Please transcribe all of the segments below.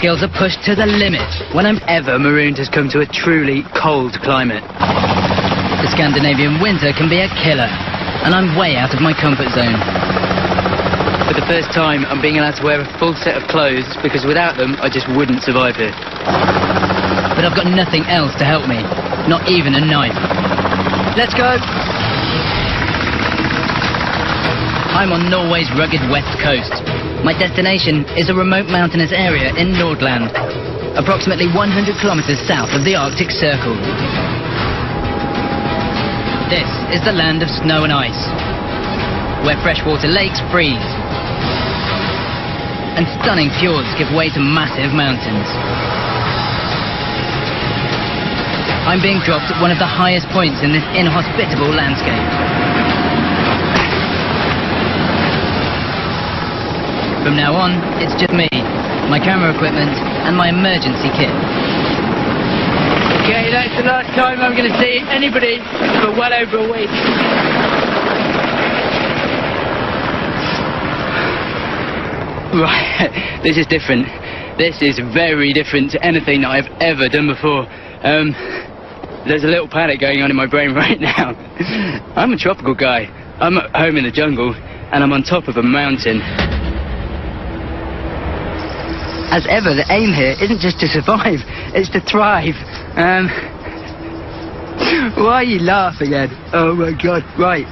skills are pushed to the limit when I'm ever marooned has come to a truly cold climate. The Scandinavian winter can be a killer, and I'm way out of my comfort zone. For the first time, I'm being allowed to wear a full set of clothes because without them, I just wouldn't survive here. But I've got nothing else to help me, not even a knife. Let's go! I'm on Norway's rugged west coast. My destination is a remote mountainous area in Nordland, approximately 100 kilometers south of the Arctic Circle. This is the land of snow and ice, where freshwater lakes freeze, and stunning fjords give way to massive mountains. I'm being dropped at one of the highest points in this inhospitable landscape. From now on, it's just me, my camera equipment, and my emergency kit. Okay, that's the last time I'm going to see anybody for well over a week. Right, this is different. This is very different to anything that I've ever done before. There's a little panic going on in my brain right now. I'm a tropical guy. I'm at home in the jungle, and I'm on top of a mountain. As ever, the aim here isn't just to survive, it's to thrive. Why are you laughing, Ed? Oh my God, right.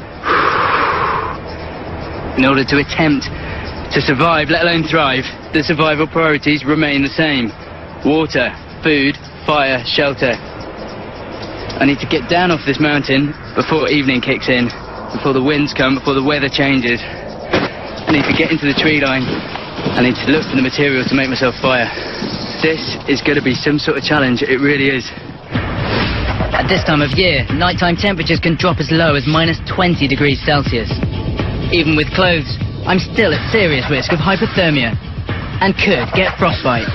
In order to attempt to survive, let alone thrive, the survival priorities remain the same. Water, food, fire, shelter. I need to get down off this mountain before evening kicks in, before the winds come, before the weather changes. I need to get into the tree line. I need to look for the material to make myself fire. This is going to be some sort of challenge, it really is. At this time of year, nighttime temperatures can drop as low as minus 20 degrees Celsius. Even with clothes, I'm still at serious risk of hypothermia and could get frostbite.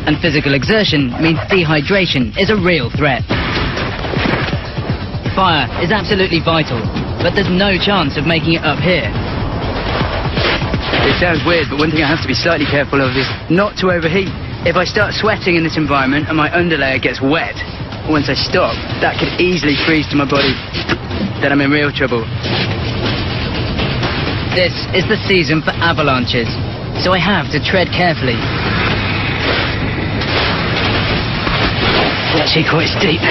And physical exertion means dehydration is a real threat. Fire is absolutely vital, but there's no chance of making it up here. It sounds weird, but one thing I have to be slightly careful of is not to overheat. If I start sweating in this environment and my underlayer gets wet, once I stop, that could easily freeze to my body. Then I'm in real trouble. This is the season for avalanches, so I have to tread carefully. It's actually quite steep.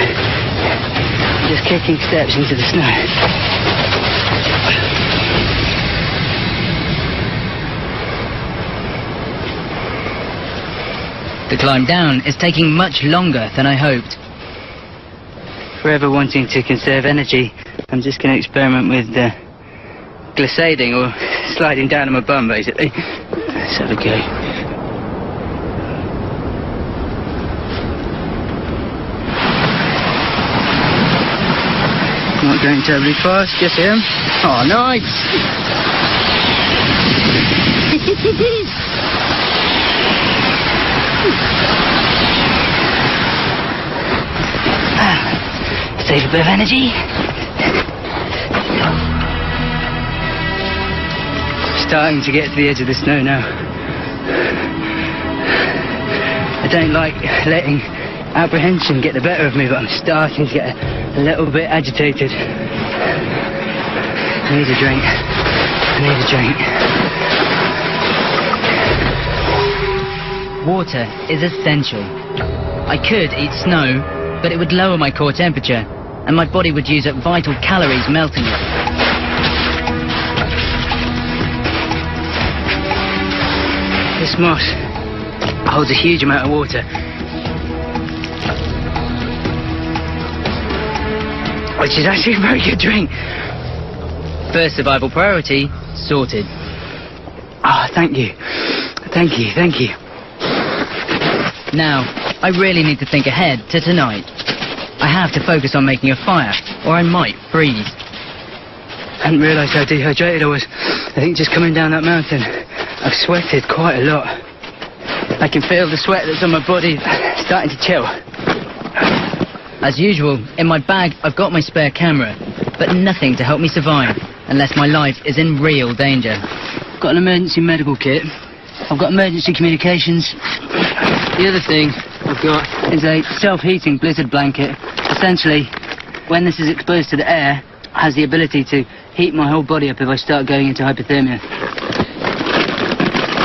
Just kicking steps into the snow. The climb down is taking much longer than I hoped. Forever wanting to conserve energy, I'm just going to experiment with glissading or sliding down on my bum, basically. Let's have a go. Not going terribly fast, just him. Oh, nice! Save a bit of energy. Starting to get to the edge of the snow now. I don't like letting apprehension get the better of me, but I'm starting to get a little bit agitated. I need a drink. I need a drink. Water is essential. I could eat snow, but it would lower my core temperature, and my body would use up vital calories melting it. This moss holds a huge amount of water, which is actually a very good drink. First survival priority sorted. Ah, thank you. Thank you, thank you. Now, I really need to think ahead to tonight. I have to focus on making a fire, or I might freeze. I hadn't realised how dehydrated I was. I think just coming down that mountain, I've sweated quite a lot. I can feel the sweat that's on my body starting to chill. As usual, in my bag, I've got my spare camera, but nothing to help me survive, unless my life is in real danger. I've got an emergency medical kit. I've got emergency communications. The other thing I've got is a self-heating blizzard blanket. Essentially, when this is exposed to the air, it has the ability to heat my whole body up if I start going into hypothermia.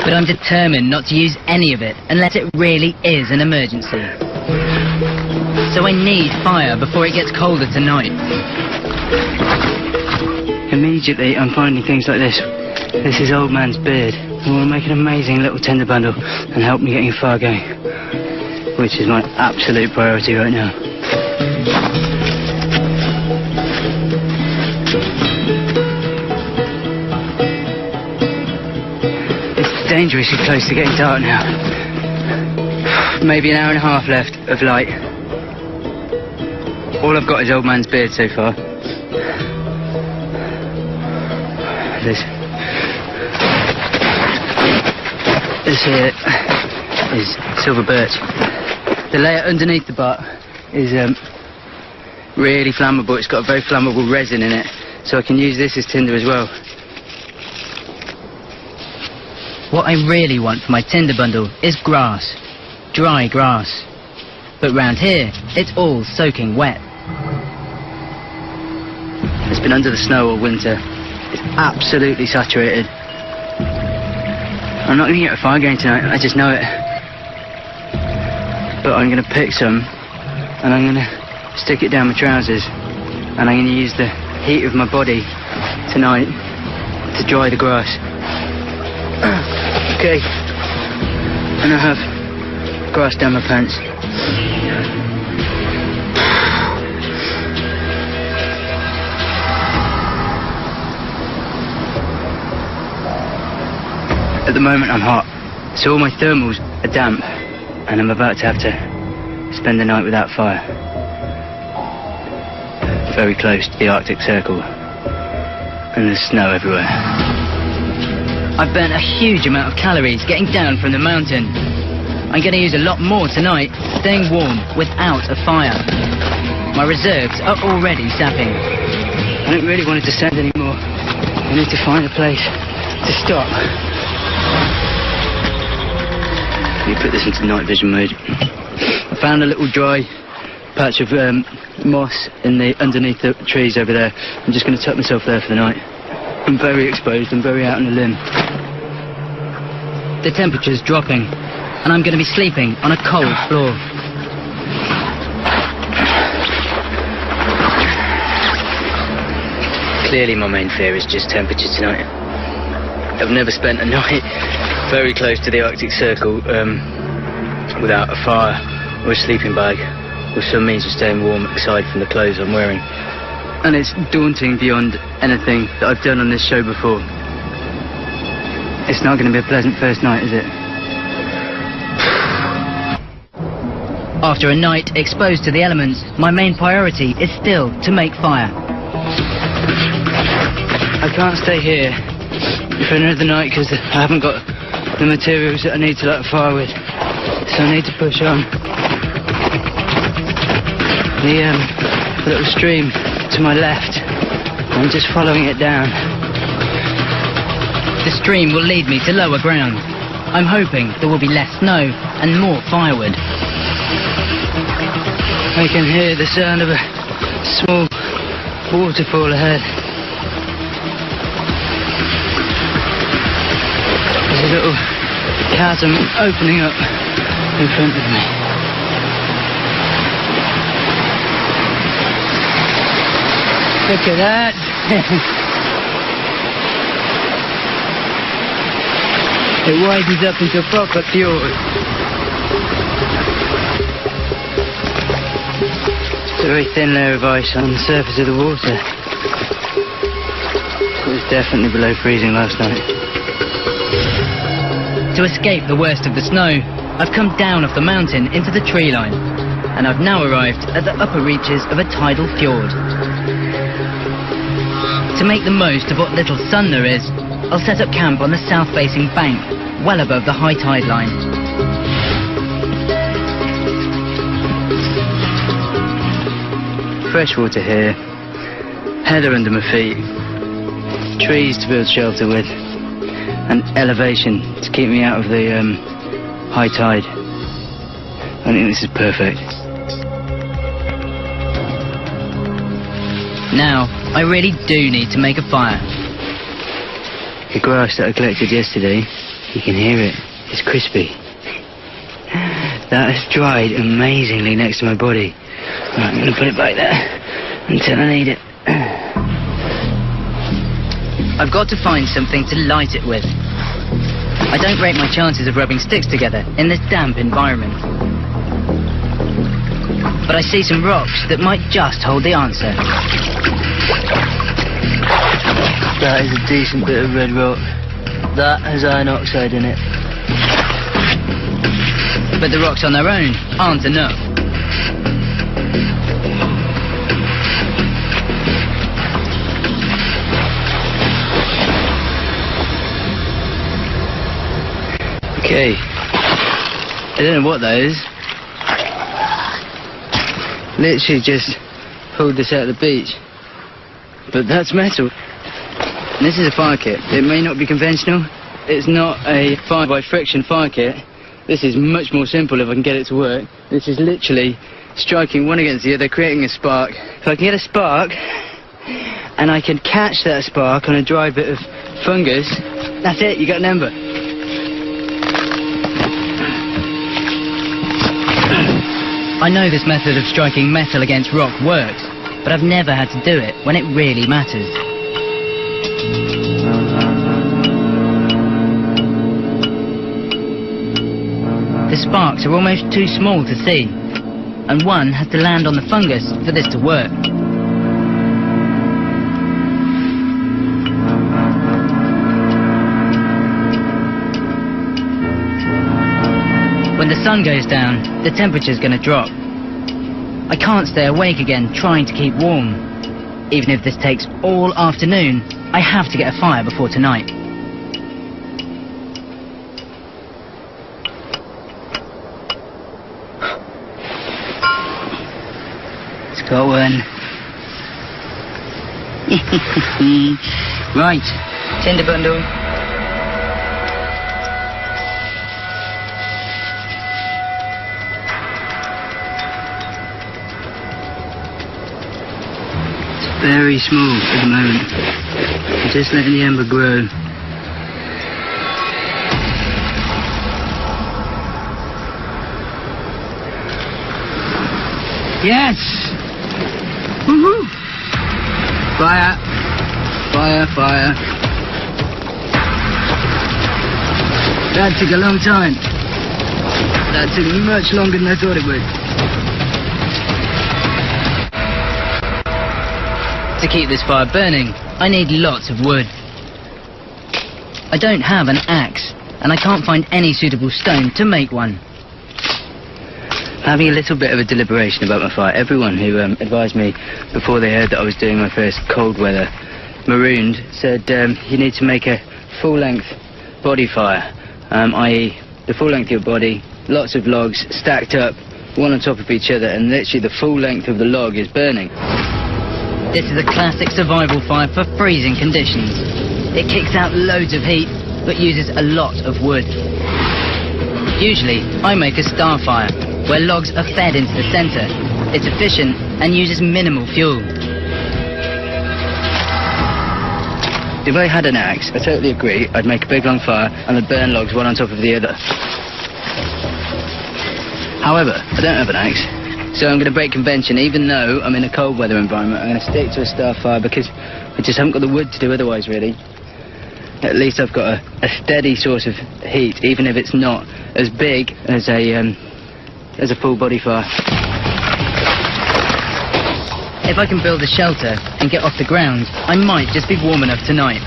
But I'm determined not to use any of it unless it really is an emergency. So I need fire before it gets colder tonight. Immediately I'm finding things like this. This is old man's beard. I want to make an amazing little tinder bundle and help me getting fire going, which is my absolute priority right now. It's dangerously close to getting dark now. Maybe an hour and a half left of light. All I've got is old man's beard so far. This here is silver birch. The layer underneath the butt is really flammable. It's got a very flammable resin in it, so I can use this as tinder as well. What I really want for my tinder bundle is grass. Dry grass. But round here, it's all soaking wet. It's been under the snow all winter. It's absolutely saturated. I'm not going to get a fire going tonight, I just know it. But I'm going to pick some, and I'm going to stick it down my trousers, and I'm going to use the heat of my body tonight to dry the grass. Okay, and I have grass down my pants. At the moment I'm hot, so all my thermals are damp, and I'm about to have to spend the night without fire. Very close to the Arctic Circle, and there's snow everywhere. I've burnt a huge amount of calories getting down from the mountain. I'm going to use a lot more tonight, staying warm without a fire. My reserves are already sapping. I don't really want to descend anymore. I need to find a place to stop. Let me put this into night vision mode. I found a little dry patch of moss underneath the trees over there. I'm just going to tuck myself there for the night. I'm very exposed, I'm very out on a limb. The temperature's dropping, and I'm going to be sleeping on a cold floor. Clearly my main fear is just temperature tonight. I've never spent a night very close to the Arctic Circle without a fire or a sleeping bag or some means of staying warm aside from the clothes I'm wearing. And it's daunting beyond anything that I've done on this show before. It's not going to be a pleasant first night, is it? After a night exposed to the elements, my main priority is still to make fire. I can't stay here for another night because I haven't got the materials that I need to light a fire with, so I need to push on. The little stream to my left, I'm just following it down. The stream will lead me to lower ground. I'm hoping there will be less snow and more firewood. I can hear the sound of a small waterfall ahead. There's a little chasm opening up in front of me. Look at that. It widens up into a proper fjord. It's a very thin layer of ice on the surface of the water. It was definitely below freezing last night. To escape the worst of the snow, I've come down off the mountain into the tree line, and I've now arrived at the upper reaches of a tidal fjord. To make the most of what little sun there is, I'll set up camp on the south-facing bank, well above the high tide line. Fresh water here, heather under my feet, trees to build shelter with, and elevation to keep me out of the high tide. I think this is perfect. Now, I really do need to make a fire. The grass that I collected yesterday, you can hear it. It's crispy. That has dried amazingly next to my body. Right, I'm going to put it back there until I need it. I've got to find something to light it with. I don't rate my chances of rubbing sticks together in this damp environment. But I see some rocks that might just hold the answer. That is a decent bit of red rock. That has iron oxide in it. But the rocks on their own aren't enough. Okay. I don't know what that is. Literally just pulled this out of the beach. But that's metal. And this is a fire kit. It may not be conventional. It's not a fire by friction fire kit. This is much more simple if I can get it to work. This is literally striking one against the other, creating a spark. If I can get a spark, and I can catch that spark on a dry bit of fungus, that's it, you got an ember. I know this method of striking metal against rock works, but I've never had to do it when it really matters. The sparks are almost too small to see, and one has to land on the fungus for this to work. When the sun goes down, the temperature's going to drop. I can't stay awake again trying to keep warm. Even if this takes all afternoon, I have to get a fire before tonight. It's got one. Right, tinder bundle. Very small at the moment. I'm just letting the ember grow. Yes! Woohoo! Fire! Fire, fire. That took a long time. That took much longer than I thought it would. To keep this fire burning, I need lots of wood. I don't have an axe, and I can't find any suitable stone to make one. Having a little bit of a deliberation about my fire. Everyone who advised me before they heard that I was doing my first cold weather marooned said you need to make a full-length body fire, i.e. the full length of your body, lots of logs stacked up, one on top of each other, and literally the full length of the log is burning. This is a classic survival fire for freezing conditions. It kicks out loads of heat, but uses a lot of wood. Usually, I make a star fire, where logs are fed into the centre. It's efficient and uses minimal fuel. If I had an axe, I totally agree, I'd make a big long fire and I'd burn logs one on top of the other. However, I don't have an axe. So I'm going to break convention. Even though I'm in a cold weather environment, I'm going to stick to a star fire because I just haven't got the wood to do otherwise, really. At least I've got a steady source of heat, even if it's not as big as a full body fire. If I can build a shelter and get off the ground, I might just be warm enough tonight.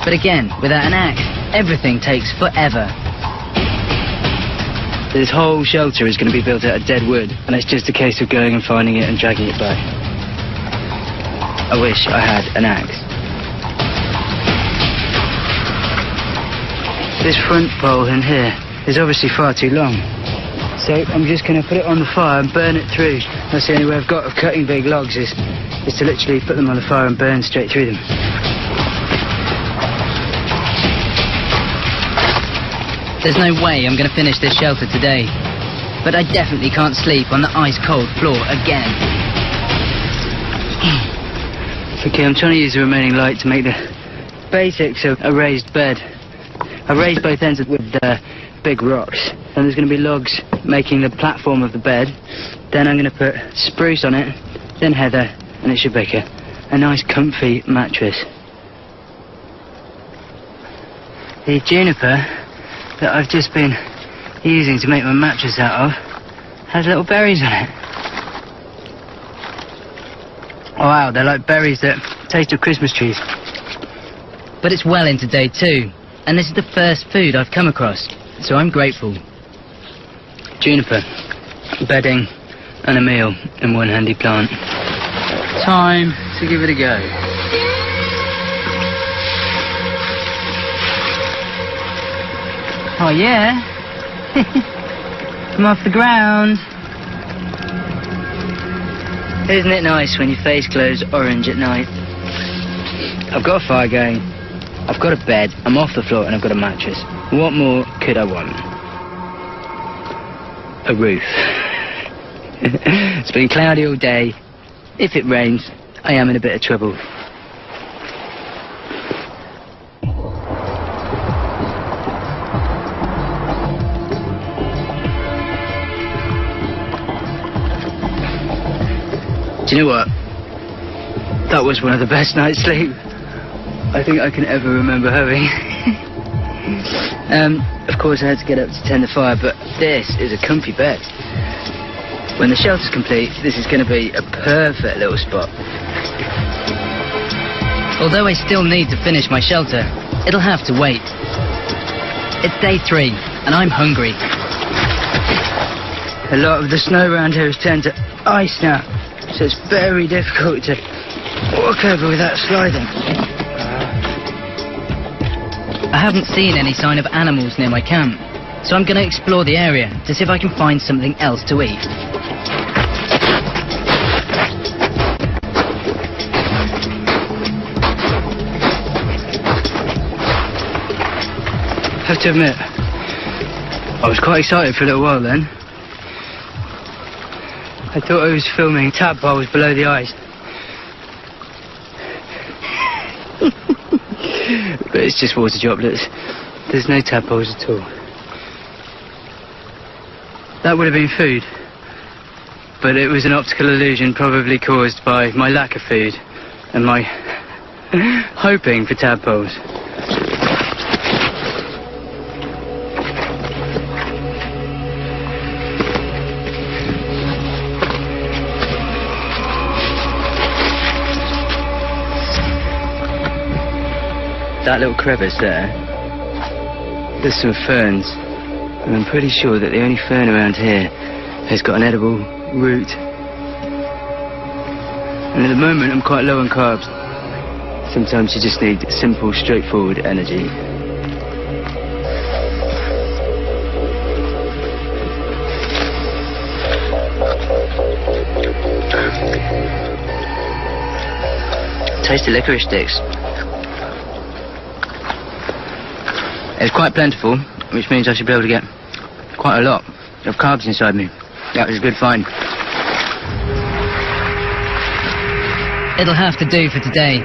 But again, without an axe, everything takes forever. This whole shelter is going to be built out of dead wood, and it's just a case of going and finding it and dragging it back. I wish I had an axe. This front pole in here is obviously far too long, so I'm just going to put it on the fire and burn it through. That's the only way I've got of cutting big logs is to literally put them on the fire and burn straight through them. There's no way I'm going to finish this shelter today. but I definitely can't sleep on the ice-cold floor again. Okay, I'm trying to use the remaining light to make the basics of a raised bed. I raised both ends with big rocks, and there's going to be logs making the platform of the bed. Then I'm going to put spruce on it, then heather, and it should make a nice comfy mattress. The juniper that I've just been using to make my mattress out of has little berries on it. Oh wow, they're like berries that taste of Christmas trees. But it's well into day 2, and this is the first food I've come across, so I'm grateful. Juniper, bedding, and a meal in one handy plant. Time to give it a go. Oh yeah? I'm off the ground. Isn't it nice when your face glows orange at night? I've got a fire going, I've got a bed, I'm off the floor, and I've got a mattress. What more could I want? A roof. It's been cloudy all day. If it rains, I am in a bit of trouble. Do you know what? That was one of the best night's sleep I think I can ever remember having. Of course I had to get up to tend the fire, but this is a comfy bed. When the shelter's complete, this is going to be a perfect little spot. Although I still need to finish my shelter, it'll have to wait. It's day 3, and I'm hungry. A lot of the snow around here has turned to ice now, so it's very difficult to walk over without sliding. I haven't seen any sign of animals near my camp, so I'm going to explore the area to see if I can find something else to eat. I have to admit, I was quite excited for a little while then. I thought I was filming tadpoles below the ice. But it's just water droplets. There's no tadpoles at all. That would have been food, but it was an optical illusion probably caused by my lack of food and my hoping for tadpoles. That little crevice there, there's some ferns, and I'm pretty sure that the only fern around here has got an edible root. And at the moment I'm quite low on carbs. Sometimes you just need simple, straightforward energy. Taste the licorice sticks. It's quite plentiful, which means I should be able to get quite a lot of carbs inside me. That was a good find. It'll have to do for today.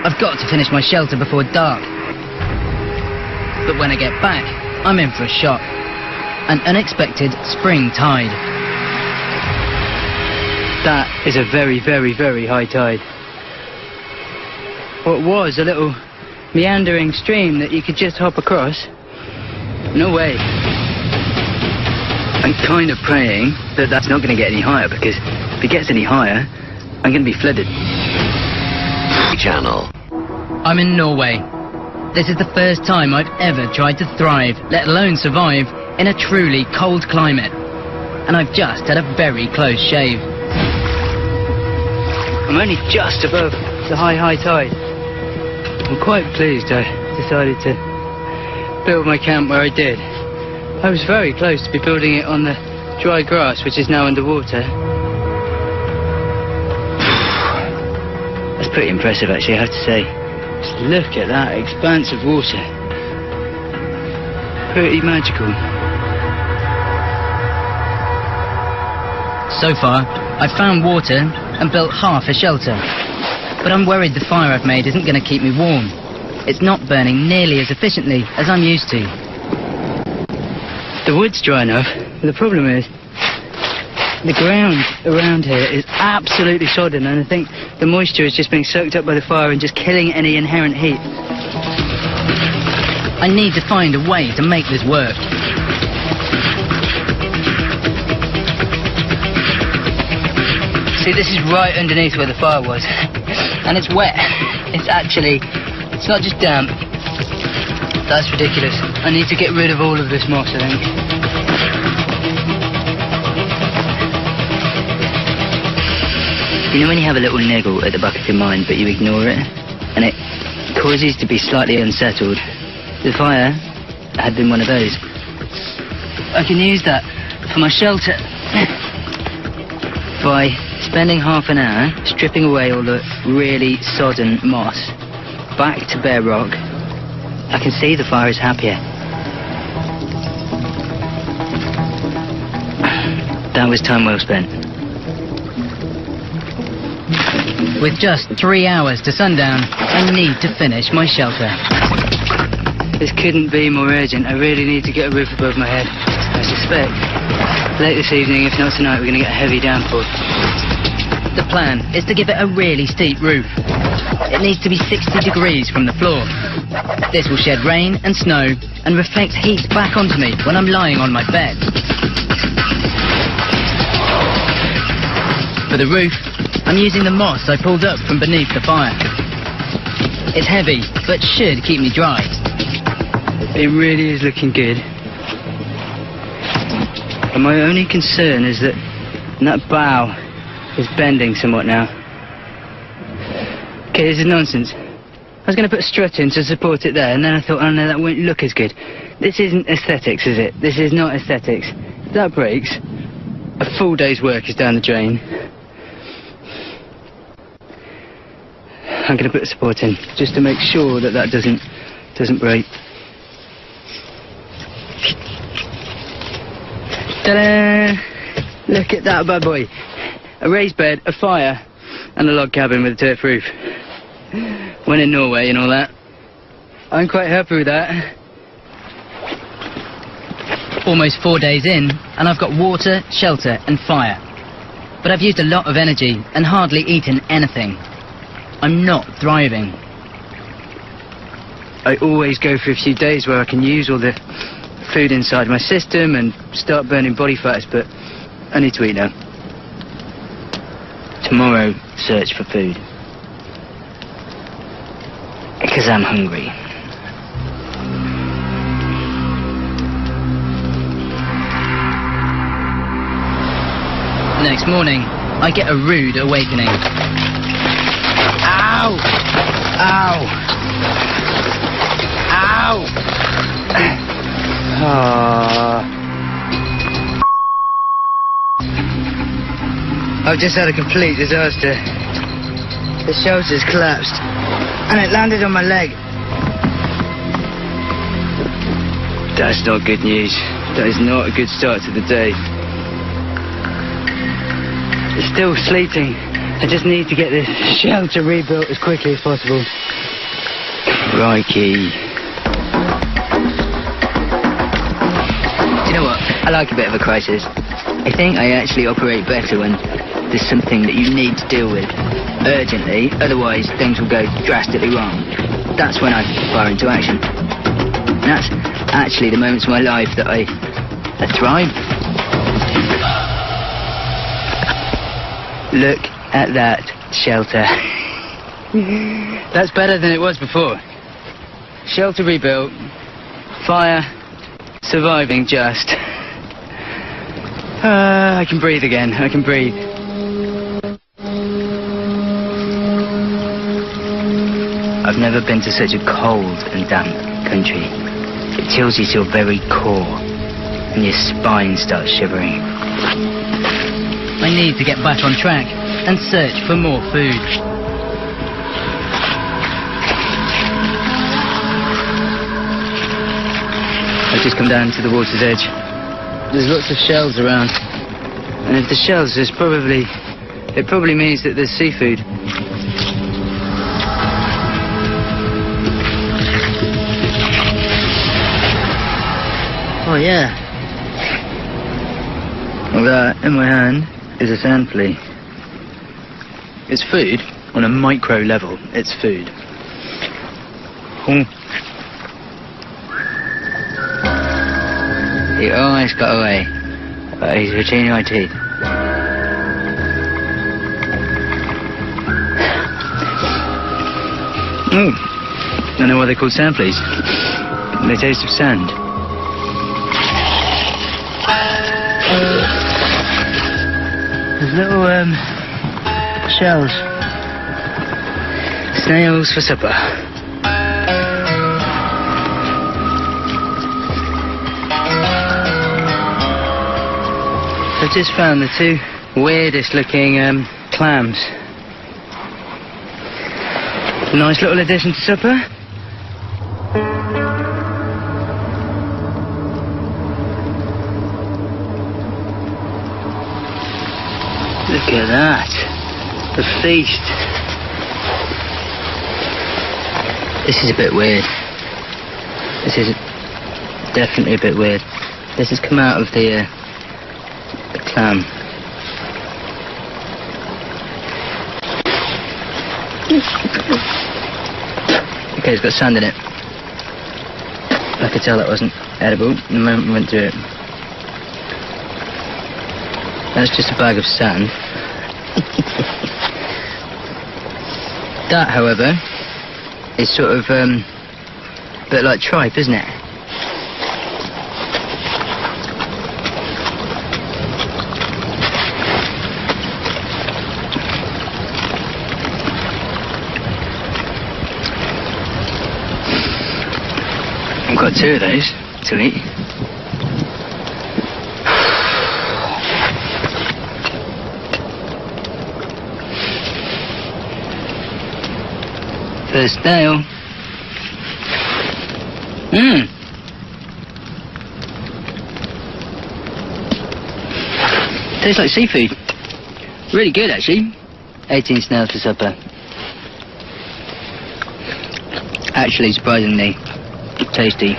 I've got to finish my shelter before dark. But when I get back, I'm in for a shock. An unexpected spring tide. That is a very, very, very high tide. What was a little meandering stream that you could just hop across? No way. I'm kind of praying that that's not going to get any higher, because if it gets any higher, I'm going to be flooded. Channel. I'm in Norway. This is the first time I've ever tried to thrive, let alone survive, in a truly cold climate. And I've just had a very close shave. I'm only just above the high tide. I'm quite pleased I decided to build my camp where I did. I was very close to be building it on the dry grass, which is now underwater. That's pretty impressive, actually, I have to say. Just look at that expanse of water. Pretty magical. So far, I've found water and built half a shelter. But I'm worried the fire I've made isn't going to keep me warm. It's not burning nearly as efficiently as I'm used to. The wood's dry enough. The problem is, the ground around here is absolutely sodden, and I think the moisture is just being soaked up by the fire and just killing any inherent heat. I need to find a way to make this work. See, this is right underneath where the fire was, and it's wet. It's not just damp. That's ridiculous. I need to get rid of all of this moss, I think. You know when you have a little niggle at the back of your mind, but you ignore it, and it causes you to be slightly unsettled? The fire had been one of those. I can use that for my shelter by spending half an hour stripping away all the really sodden moss back to bare rock. I can see the fire is happier. That was time well spent. With just 3 hours to sundown, I need to finish my shelter. This couldn't be more urgent. I really need to get a roof above my head. I suspect late this evening, if not tonight, we're going to get a heavy downpour. The plan is to give it a really steep roof. It needs to be 60 degrees from the floor. This will shed rain and snow and reflect heat back onto me when I'm lying on my bed. For the roof, I'm using the moss I pulled up from beneath the fire. It's heavy, but should keep me dry. It really is looking good. And my only concern is that bough is bending somewhat now. Okay, this is nonsense. I was going to put a strut in to support it there, and then I thought, oh no, that won't look as good. This isn't aesthetics, is it? This is not aesthetics. If that breaks, a full day's work is down the drain. I'm going to put the support in, just to make sure that doesn't break. Ta-da! Look at that bad boy. A raised bed, a fire, and a log cabin with a turf roof. When in Norway and all that. I'm quite happy with that. Almost 4 days in, and I've got water, shelter, and fire. But I've used a lot of energy and hardly eaten anything. I'm not thriving. I always go for a few days where I can use all the food inside my system and start burning body fats, but I need to eat now. Tomorrow, search for food. Because I'm hungry. Next morning, I get a rude awakening. Ow! Ow! Ow! I've just had a complete disaster. The shelter's collapsed, and it landed on my leg. That's not good news. That is not a good start to the day. It's still sleeting. I just need to get this shelter rebuilt as quickly as possible. Crikey. Do you know what? I like a bit of a crisis. I think I actually operate better when there's something that you need to deal with urgently, otherwise things will go drastically wrong. That's when I fire into action. And that's actually the moments of my life that I thrive. Look at that shelter. That's better than it was before. Shelter rebuilt, fire surviving just. I can breathe again, I can breathe. I've never been to such a cold and damp country. It chills you to your very core, and your spine starts shivering. I need to get back on track and search for more food. I've just come down to the water's edge. There's lots of shells around. And if the shells, it probably means that there's seafood. Oh yeah. Well, that in my hand is a sand flea. It's food on a micro level. It's food. He almost got away, but he's retaining my teeth. Oh, I know why they're called sand fleas. They taste of sand. There's little shells. Snails for supper. I've just found the two weirdest looking clams. Nice little addition to supper. Look at that. The feast. This is a bit weird. This is definitely a bit weird. This has come out of the clam. Okay, it's got sand in it. I could tell that wasn't edible the moment we went through it. That's just a bag of sand. That, however, is sort of a bit like tripe, isn't it? I've got two of those to eat. First snail. Tastes like seafood. Really good, actually. 18 snails for supper. Actually, surprisingly tasty.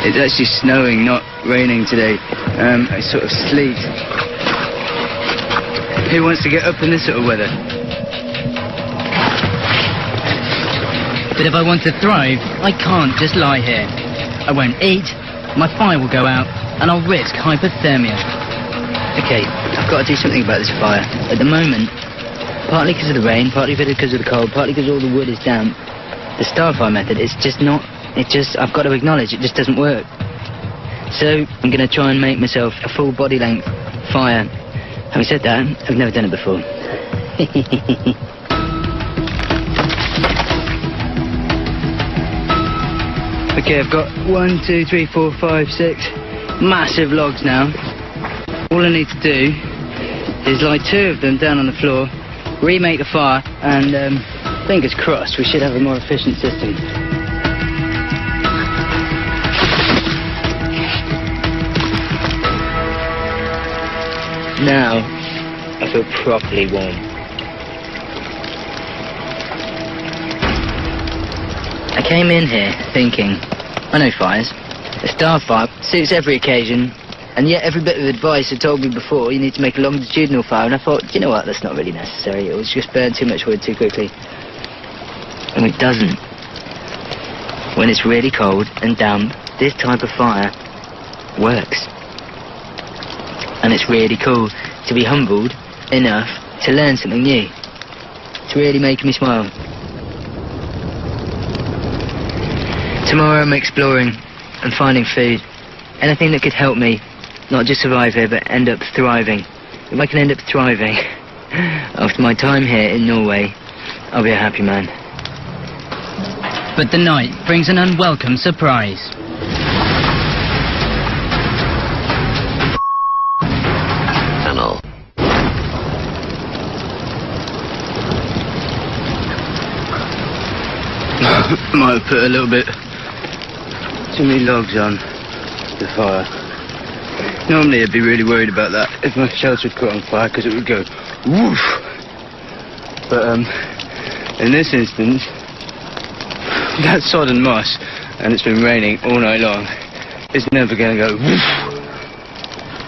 It's actually snowing, not raining today. It's sort of sleet. Who wants to get up in this sort of weather? But if I want to thrive, I can't just lie here. I won't eat, my fire will go out, and I'll risk hypothermia. Okay, I've got to do something about this fire. At the moment, partly because of the rain, partly because of the cold, partly because all the wood is damp, the starfire method is just not... I've got to acknowledge, it just doesn't work. So, I'm going to try and make myself a full body length fire. Having said that, I've never done it before. Okay, I've got 1, 2, 3, 4, 5, 6 massive logs now. All I need to do is lie 2 of them down on the floor, remake the fire, and fingers crossed we should have a more efficient system. Now, I feel properly warm. I came in here thinking, I know fires. A starfire suits every occasion, and yet every bit of advice had told me before, you need to make a longitudinal fire, and I thought, you know what, that's not really necessary. It will just burn too much wood too quickly. And it doesn't. When it's really cold and damp, this type of fire works. And it's really cool to be humbled enough to learn something new. It's really making me smile. Tomorrow I'm exploring and finding food. Anything that could help me, not just survive here, but end up thriving. If I can end up thriving after my time here in Norway, I'll be a happy man. But the night brings an unwelcome surprise. I might have put a little bit too many logs on the fire. Normally I'd be really worried about that if my shelter had caught on fire, because it would go woof. But in this instance, that sodden moss, and it's been raining all night long, it's never going to go woof.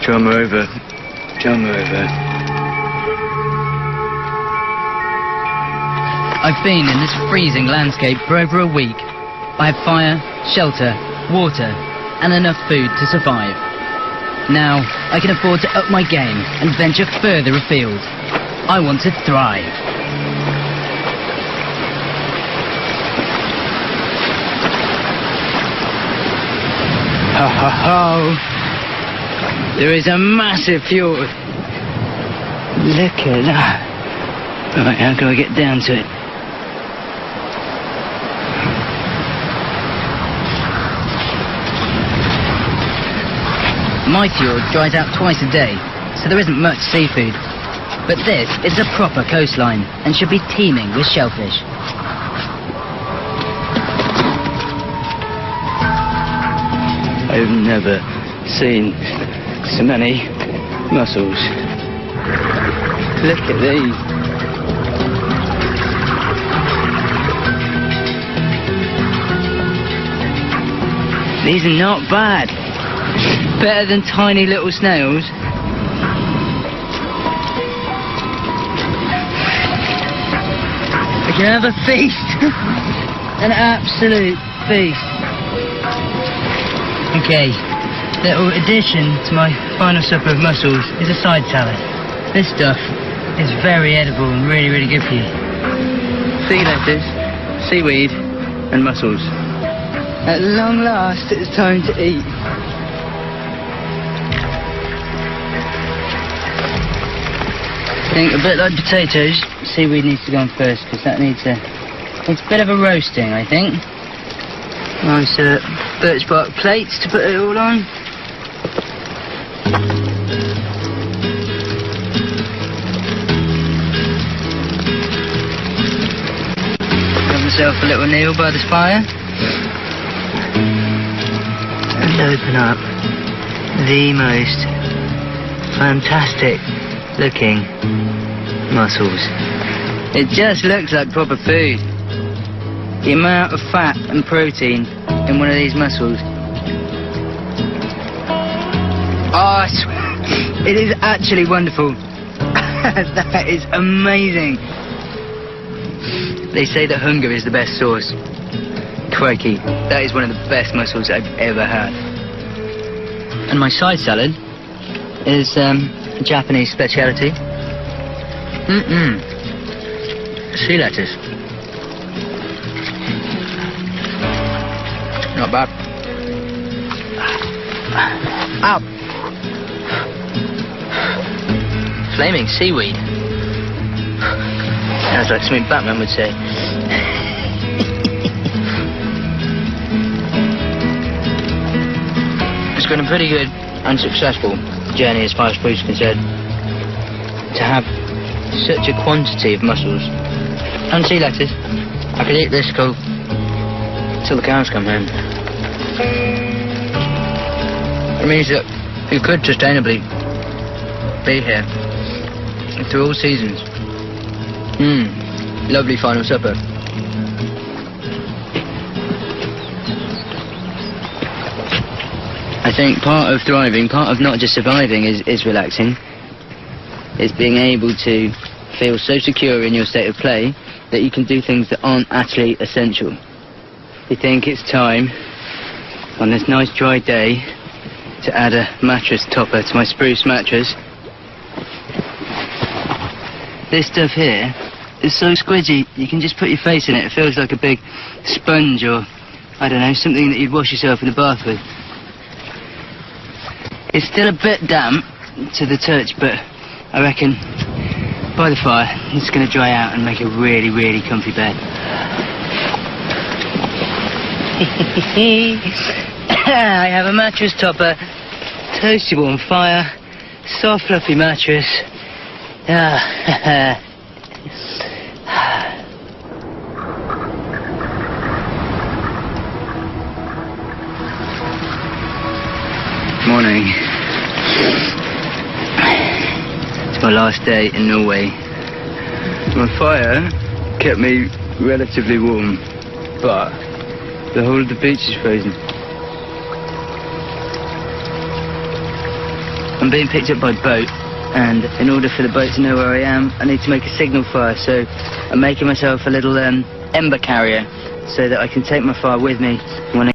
Drama over. Drama over. I've been in this freezing landscape for over a week. I have fire, shelter, water, and enough food to survive. Now, I can afford to up my game and venture further afield. I want to thrive. Ho ho ho! There is a massive fjord. Look at that. Right, how can I get down to it? My fjord dries out twice a day, so there isn't much seafood. But this is a proper coastline and should be teeming with shellfish. I've never seen so many mussels. Look at these. These are not bad. Better than tiny little snails. We can have a feast. An absolute feast. Okay, little addition to my final supper of mussels is a side salad. This stuff is very edible and really, really good for you. Sea lettuce, seaweed and mussels. At long last, it's time to eat. I think a bit like potatoes, seaweed needs to go on first, because that needs a bit of a roasting, I think. Nice birch bark plates to put it all on. Got myself a little meal by this fire. And open up the most fantastic looking mussels. It just looks like proper food. The amount of fat and protein in one of these mussels. Oh, I swear, it is actually wonderful. That is amazing. They say that hunger is the best sauce. Crikey, that is one of the best mussels I've ever had. And my side salad is a Japanese speciality. Sea lettuce. Not bad. Ow! Flaming seaweed. Sounds like something Batman would say. It's been a pretty good and successful journey as far as food's concerned. To have such a quantity of mussels and sea lettuce, I could eat this till the cows come home. It means that you could sustainably be here through all seasons. Lovely final supper. I think part of thriving, part of not just surviving is relaxing. It's being able to feel so secure in your state of play that you can do things that aren't actually essential. You think it's time, on this nice dry day, to add a mattress topper to my spruce mattress. This stuff here is so squidgy, you can just put your face in it. It feels like a big sponge or, I don't know, something that you'd wash yourself in the bath with. It's still a bit damp to the touch, but I reckon by the fire it's going to dry out and make a really, really comfy bed. I have a mattress topper, toastable on fire, soft fluffy mattress. morning. It's my last day in Norway. My fire kept me relatively warm, but the whole of the beach is frozen. I'm being picked up by boat, and in order for the boat to know where I am, I need to make a signal fire, so I'm making myself a little ember carrier so that I can take my fire with me when I